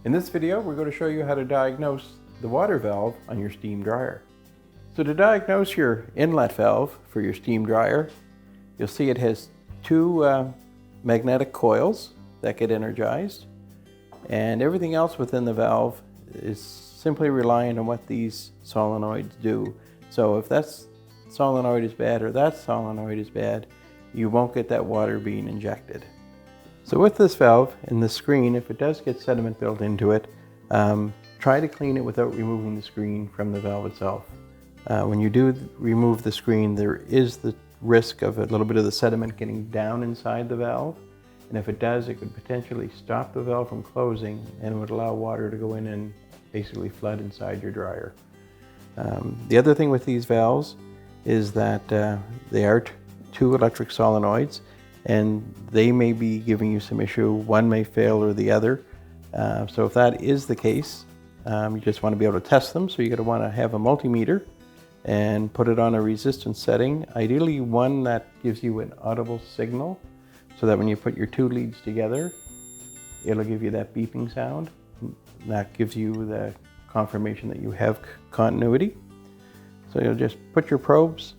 In this video, we're going to show you how to diagnose the water valve on your steam dryer. So to diagnose your inlet valve for your steam dryer, you'll see it has two magnetic coils that get energized, and everything else within the valve is simply reliant on what these solenoids do. So if that solenoid is bad or that solenoid is bad, you won't get that water being injected. So with this valve and the screen, if it does get sediment built into it, try to clean it without removing the screen from the valve itself. When you do remove the screen, there is the risk of a little bit of the sediment getting down inside the valve. And if it does, it could potentially stop the valve from closing and would allow water to go in and basically flood inside your dryer. The other thing with these valves is that they are two electric solenoids, and they may be giving you some issue. One may fail or the other. So if that is the case, you just want to be able to test them. So you're going to want to have a multimeter and put it on a resistance setting, ideally one that gives you an audible signal, so that when you put your two leads together, it'll give you that beeping sound. That gives you the confirmation that you have continuity. So you'll just put your probes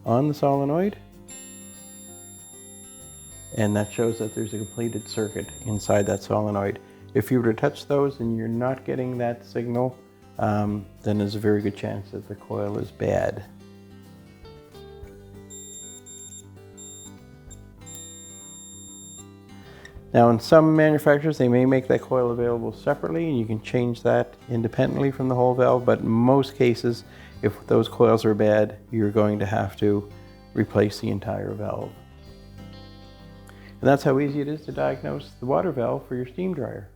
on the solenoid, and that shows that there's a completed circuit inside that solenoid. If you were to touch those and you're not getting that signal, then there's a very good chance that the coil is bad. Now in some manufacturers, they may make that coil available separately and you can change that independently from the whole valve, but in most cases, if those coils are bad, you're going to have to replace the entire valve. And that's how easy it is to diagnose the water valve for your steam dryer.